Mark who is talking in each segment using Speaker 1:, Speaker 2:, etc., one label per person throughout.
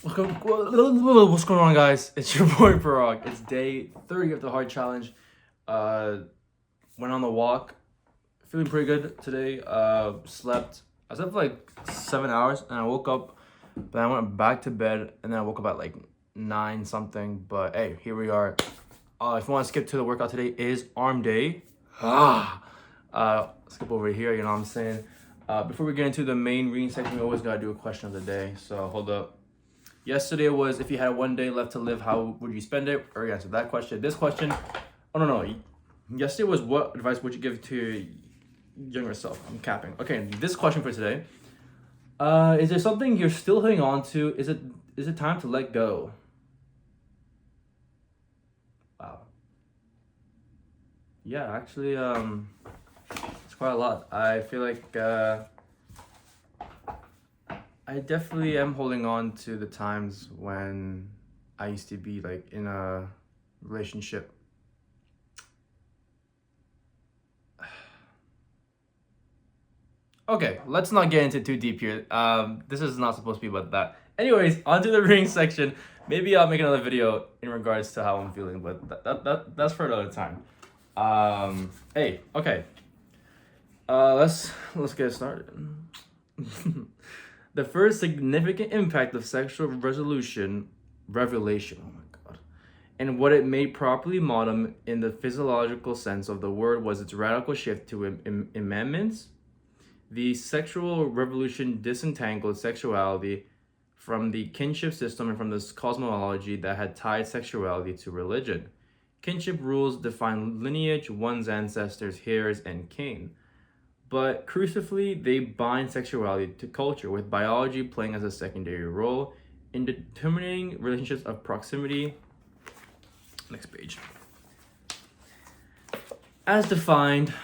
Speaker 1: What's going on, guys? It's your boy Parag. It's day 30 of the hard challenge. Went on the walk, feeling pretty good today. Slept. I slept for like 7 hours, and I woke up. Then I went back to bed, and then I woke up at like 9 something. But hey, here we are. If you want to skip to the workout today, is arm day. Skip over here. You know what I'm saying? Before we get into the main reading section, we always gotta do a question of the day. So hold up. Yesterday was, if you had 1 day left to live, how would you spend it? Already answered that question. This question, oh no. Yesterday was, what advice would you give to your younger self? I'm capping. Okay, this question for today. Is there something you're still holding on to? Is it time to let go? Wow. Yeah, actually, it's quite a lot. I feel like I definitely am holding on to the times when I used to be like in a relationship. Okay, let's not get into too deep here. This is not supposed to be about that. Anyways, onto the reading section. Maybe I'll make another video in regards to how I'm feeling, but that's for another time. Hey, okay. Let's get started. The first significant impact of sexual revelation, oh my god, and what it made properly modern in the physiological sense of the word was its radical shift to amendments. The sexual revolution disentangled sexuality from the kinship system and from the cosmology that had tied sexuality to religion. Kinship rules define lineage, one's ancestors, heirs, and kin. But crucially, they bind sexuality to culture, with biology playing as a secondary role in determining relationships of proximity. Next page. As defined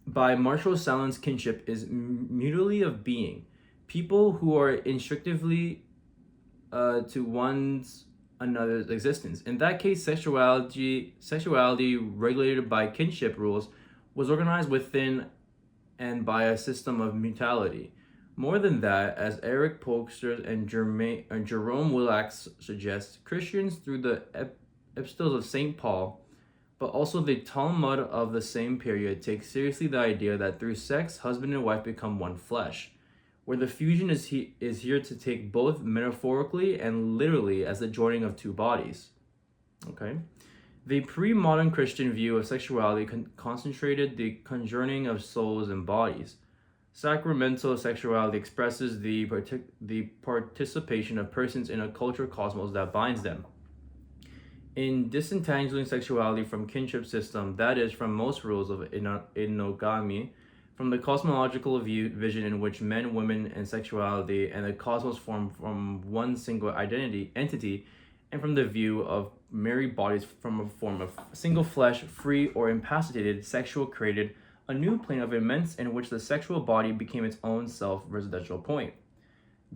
Speaker 1: by Marshall Sahlins, kinship is mutuality of being. People who are instinctively to one's another's existence. In that case, sexuality regulated by kinship rules was organized within and by a system of mutuality. More than that, as Eric Polster and Jerome Willax suggest, Christians through the epistles of St. Paul, but also the Talmud of the same period, take seriously the idea that through sex, husband and wife become one flesh, where the fusion is here to take both metaphorically and literally as the joining of two bodies. Okay? The pre-modern Christian view of sexuality concentrated the conjoining of souls and bodies. Sacramental sexuality expresses the participation of persons in a cultural cosmos that binds them. In disentangling sexuality from kinship system, that is, from most rules of enogamy, from the cosmological vision in which men, women, and sexuality and the cosmos form from one single entity, and from the view of married bodies from a form of single flesh, free or incapacitated, sexual created a new plane of immanence in which the sexual body became its own self-residential point.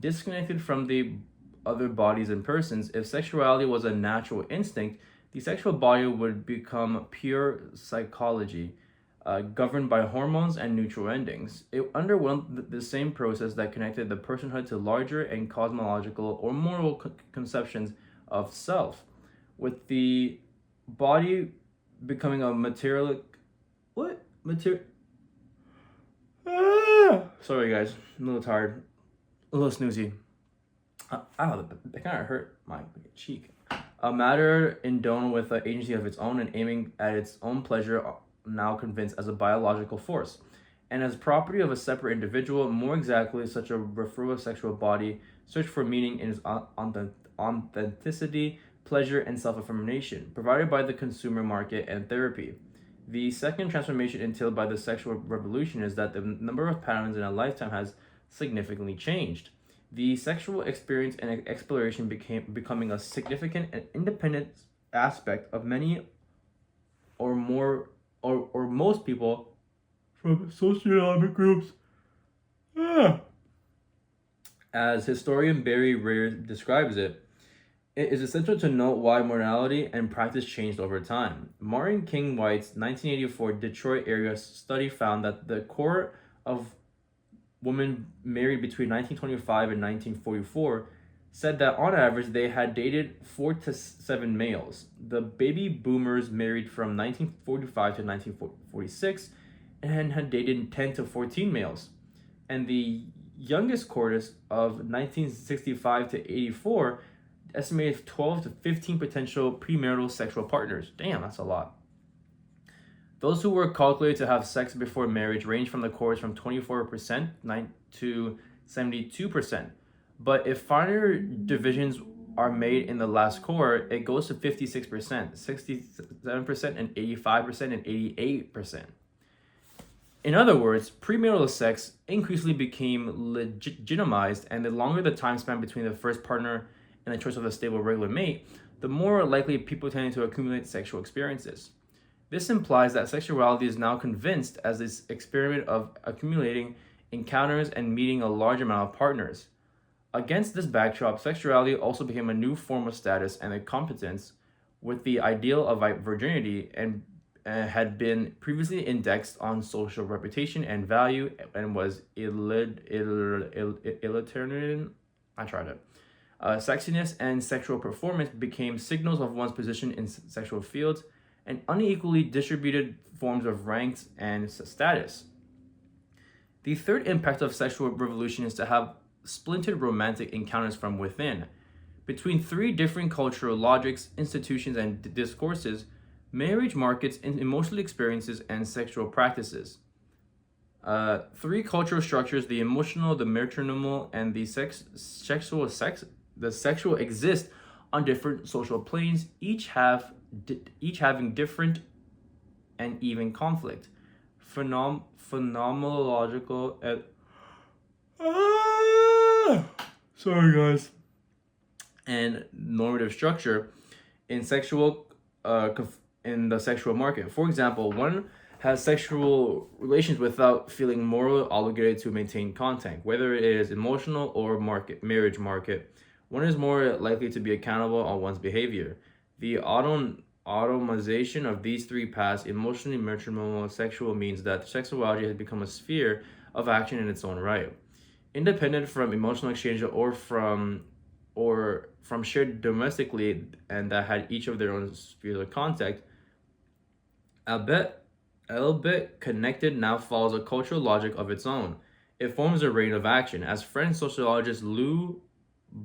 Speaker 1: Disconnected from the other bodies and persons, if sexuality was a natural instinct, the sexual body would become pure psychology, governed by hormones and neutral endings. It underwent the same process that connected the personhood to larger and cosmological or moral conceptions of self, with the body becoming a material. Sorry guys, I'm a little tired, a little snoozy. That kind of hurt my cheek. A matter endowed with an agency of its own and aiming at its own pleasure, now convinced as a biological force, and as property of a separate individual. More exactly, such a referral sexual body search for meaning in its authenticity, pleasure, and self-affirmation, provided by the consumer market and therapy. The second transformation entailed by the sexual revolution is that the number of patterns in a lifetime has significantly changed. The sexual experience and exploration becoming a significant and independent aspect of many or most people from socioeconomic groups. As historian Barry Rear describes it, it is essential to note why morality and practice changed over time. Martin King White's 1984 Detroit area study found that the core of women married between 1925 and 1944 said that on average they had dated 4 to 7 males. The baby boomers married from 1945 to 1946 and had dated 10 to 14 males. And the youngest cohort of 1965 to 84 estimated 12 to 15 potential premarital sexual partners. Damn, that's a lot. Those who were calculated to have sex before marriage range from the cohorts from 24% to 72%. But if finer divisions are made in the last cohort, it goes to 56%, 67%, and 85%, and 88%. In other words, premarital sex increasingly became legitimized, and the longer the time span between the first partner and the choice of a stable regular mate, the more likely people tend to accumulate sexual experiences. This implies that sexuality is now convinced as this experiment of accumulating encounters and meeting a large amount of partners. Against this backdrop, sexuality also became a new form of status and a competence, with the ideal of virginity and had been previously indexed on social reputation and value and was elitarian. I tried it. Sexiness and sexual performance became signals of one's position in sexual fields and unequally distributed forms of ranks and status. The third impact of sexual revolution is to have splintered romantic encounters from within. Between three different cultural logics, institutions, and discourses, marriage markets in emotional experiences and sexual practices. Three cultural structures: the emotional, the maternal, and the sexual exist on different social planes, each having different and even conflict, phenomenological and sorry guys, and normative structure in in the sexual market. For example, one has sexual relations without feeling morally obligated to maintain contact, whether it is emotional or marriage market. One is more likely to be accountable on one's behavior. The automation of these three paths, emotionally, maternal, sexual, means that sexuality has become a sphere of action in its own right, independent from emotional exchange or from shared domestically, and that had each of their own spheres of contact. Albeit connected, now follows a cultural logic of its own. It forms a reign of action, as French sociologists Lou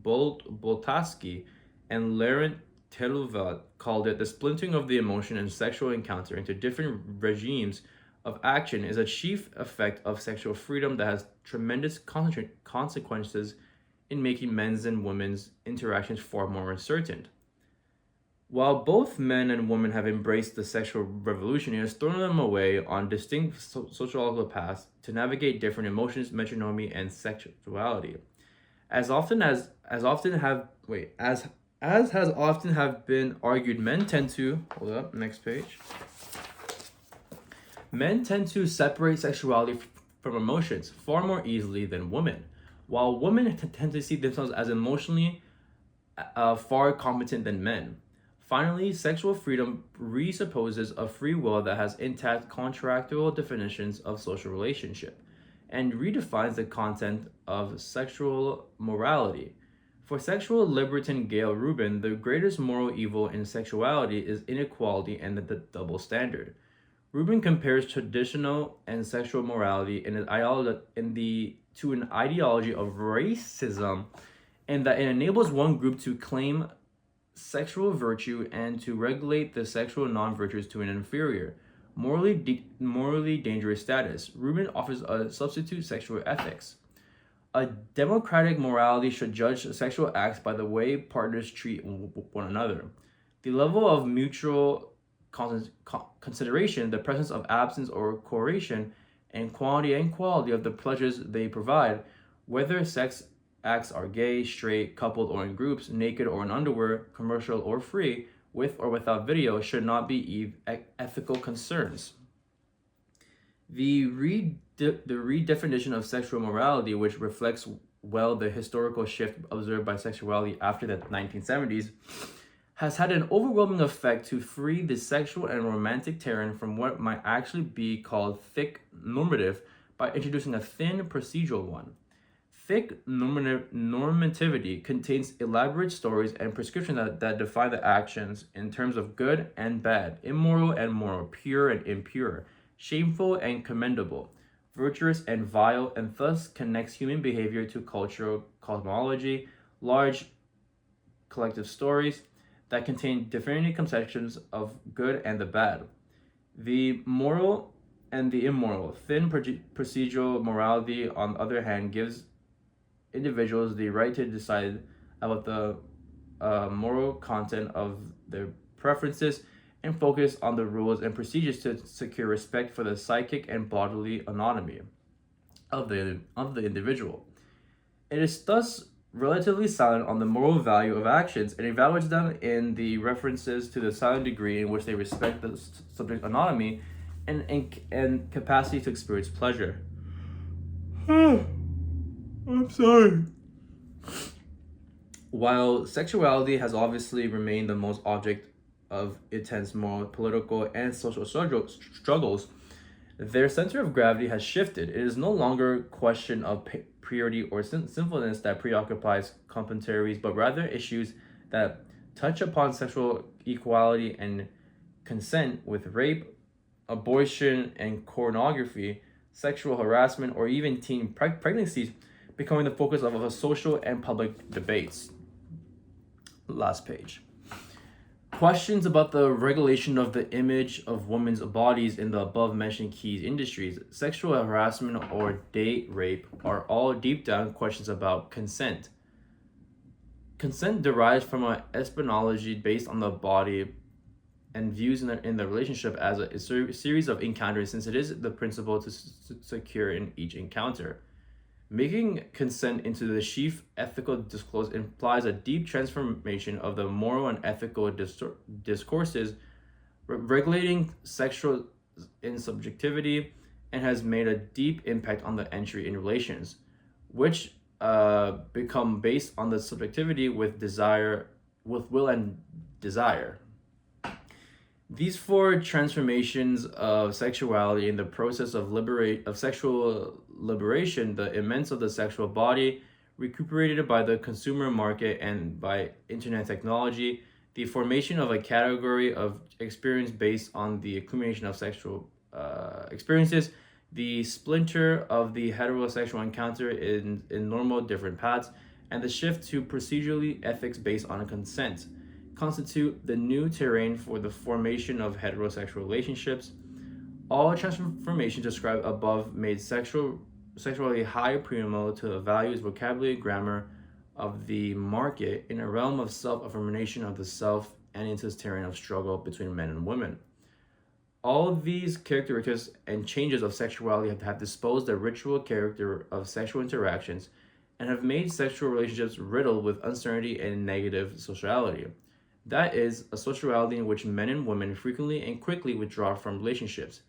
Speaker 1: Boltanski and Laurent Telouvat called it. The splintering of the emotion and sexual encounter into different regimes of action is a chief effect of sexual freedom that has tremendous consequences in making men's and women's interactions far more uncertain. While both men and women have embraced the sexual revolution, it has thrown them away on distinct sociological paths to navigate different emotions, metronomy, and sexuality. As has often have been argued, men tend to Men tend to separate sexuality from emotions far more easily than women, while women tend to see themselves as emotionally far competent than men. Finally, sexual freedom presupposes a free will that has intact contractual definitions of social relationship and redefines the content of sexual morality. For sexual libertine Gail Rubin, the greatest moral evil in sexuality is inequality and the double standard. Rubin compares traditional and sexual morality to an ideology of racism, and that it enables one group to claim sexual virtue and to regulate the sexual non-virtues to an inferior, morally dangerous status. Rubin offers a substitute: sexual ethics. A democratic morality should judge sexual acts by the way partners treat one another, the level of mutual consideration, the presence of absence or coercion, and quality of the pleasures they provide, whether sex acts are gay, straight, coupled, or in groups, naked or in underwear, commercial or free, with or without video, should not be ethical concerns. The redefinition of sexual morality, which reflects well the historical shift observed by sexuality after the 1970s, has had an overwhelming effect to free the sexual and romantic terrain from what might actually be called thick normative by introducing a thin procedural one. Thick normativity contains elaborate stories and prescriptions that define the actions in terms of good and bad, immoral and moral, pure and impure, shameful and commendable, virtuous and vile, and thus connects human behavior to cultural cosmology, large collective stories that contain defining conceptions of good and the bad. The moral and the immoral. Thin procedural morality, on the other hand, gives individuals the right to decide about the moral content of their preferences and focus on the rules and procedures to secure respect for the psychic and bodily autonomy of the individual. It is thus relatively silent on the moral value of actions and evaluates them in the references to the silent degree in which they respect the subject's autonomy and capacity to experience pleasure. I'm sorry. While sexuality has obviously remained the most object of intense moral, political, and social struggles, their center of gravity has shifted. It is no longer a question of purity or sinfulness that preoccupies contemporaries, but rather issues that touch upon sexual equality and consent, with rape, abortion, and pornography, sexual harassment, or even teen pregnancies becoming the focus of social and public debates. Last page. Questions about the regulation of the image of women's bodies in the above-mentioned key industries, sexual harassment or date rape, are all deep down questions about consent. Consent derives from an epistemology based on the body and views in the relationship as a series of encounters, since it is the principle to secure in each encounter. Making consent into the chief ethical discourse implies a deep transformation of the moral and ethical discourses regulating sexual insubjectivity, and has made a deep impact on the entry in relations, which become based on the subjectivity with will and desire. These four transformations of sexuality in the process of sexual liberation, the immense of the sexual body, recuperated by the consumer market and by internet technology, the formation of a category of experience based on the accumulation of sexual experiences, the splinter of the heterosexual encounter in normal different paths, and the shift to procedurally ethics based on consent, constitute the new terrain for the formation of heterosexual relationships. All transformations described above made sexuality high premium to the values, vocabulary, grammar of the market in a realm of self-affirmation of the self and into this terrain of struggle between men and women. All of these characteristics and changes of sexuality have disposed the ritual character of sexual interactions and have made sexual relationships riddled with uncertainty and negative sociality. That is, a sociality in which men and women frequently and quickly withdraw from relationships.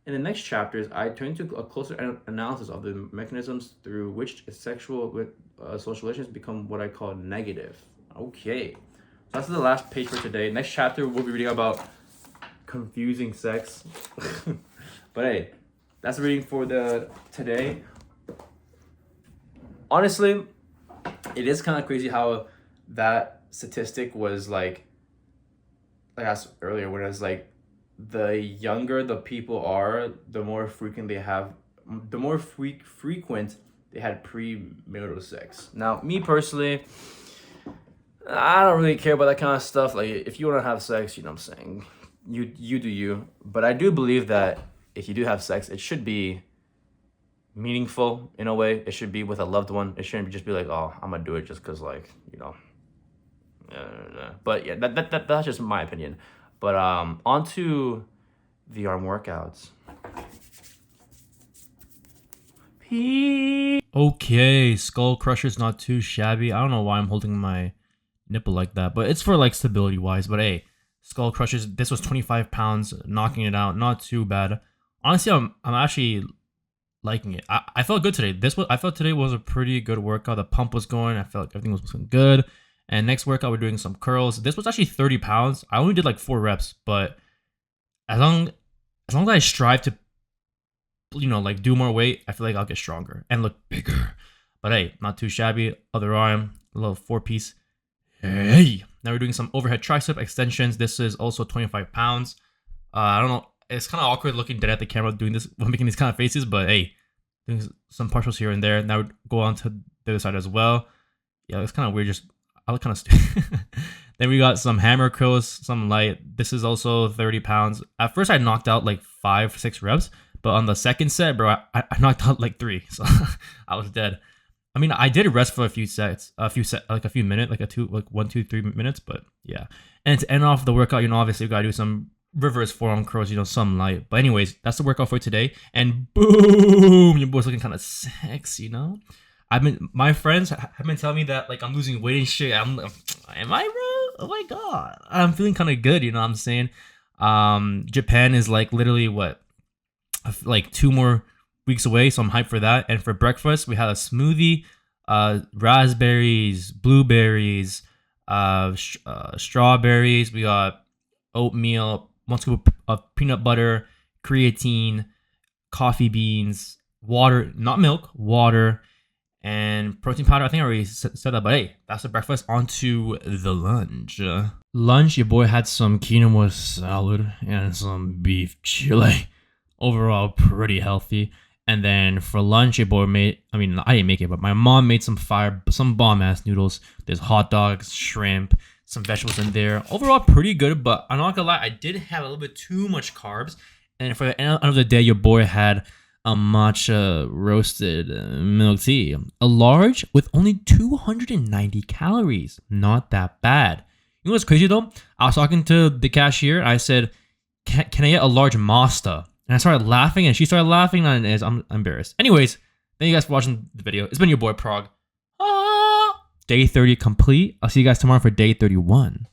Speaker 1: In the next chapters, I turn to a closer analysis of the mechanisms through which sexual social relations become what I call negative. Okay, so that's the last page for today. Next chapter, we'll be reading about confusing sex. But hey, that's the reading for today. Honestly, it is kind of crazy how that statistic was like I asked earlier, when it's like the younger the people are, the more frequent they had premarital sex. Now, me personally, I don't really care about that kind of stuff. Like, if you want to have sex, you know what I'm saying, you do you. But I do believe that if you do have sex, it should be meaningful in a way. It should be with a loved one. It shouldn't just be like, oh, I'm gonna do it just because, like, you know. But yeah, that's just my opinion. But on to the arm workouts.
Speaker 2: Okay, Skull Crusher's not too shabby. I don't know why I'm holding my nipple like that, but it's for like stability wise. But hey, Skull Crushers, this was 25 pounds, knocking it out, not too bad. Honestly, I'm actually liking it. I felt good today. I felt today was a pretty good workout. The pump was going. I felt everything was looking good. And next workout, we're doing some curls. This was actually 30 pounds. I only did like 4 reps, but as long as I strive to, like do more weight, I feel like I'll get stronger and look bigger. But hey, not too shabby. Other arm, a little 4-piece. Hey! Now we're doing some overhead tricep extensions. This is also 25 pounds. I don't know. It's kind of awkward looking dead at the camera doing this, making these kind of faces, but hey, doing some partials here and there. Now we go on to the other side as well. Yeah, it's kind of weird. I look kind of stupid. Then we got some hammer curls, some light. This is also 30 pounds. At first, I knocked out like 5-6 reps, but on the second set, bro, I knocked out like 3, so I was dead. I mean, I did rest for a few minutes, like 1, 2, 3 minutes, but yeah. And to end off the workout, obviously we gotta do some reverse forearm curls, some light. But anyways, that's the workout for today. And boom, your boy's looking kind of sexy, my friends have been telling me that like I'm losing weight and shit. Am I, bro? Oh my god, I'm feeling kind of good. You know what I'm saying? Japan is like literally like 2 more weeks away, so I'm hyped for that. And for breakfast, we had a smoothie, raspberries, blueberries, strawberries. We got oatmeal, 1 scoop of peanut butter, creatine, coffee beans, water, not milk, water, and protein powder. I think I already said that, but hey, that's the breakfast. On to the lunch. Lunch, your boy had some quinoa salad and some beef chili. Overall, pretty healthy. And then for lunch, your boy I didn't make it, but my mom made some bomb ass noodles. There's hot dogs, shrimp, some vegetables in there. Overall, pretty good, but I'm not gonna lie, I did have a little bit too much carbs. And for the end of the day, your boy had a matcha roasted milk tea. A large with only 290 calories. Not that bad. You know what's crazy though? I was talking to the cashier. I said, can I get a large Masta? And I started laughing, and she started laughing, and I'm embarrassed. Anyways, thank you guys for watching the video. It's been your boy Prog. Day 30 complete. I'll see you guys tomorrow for day 31.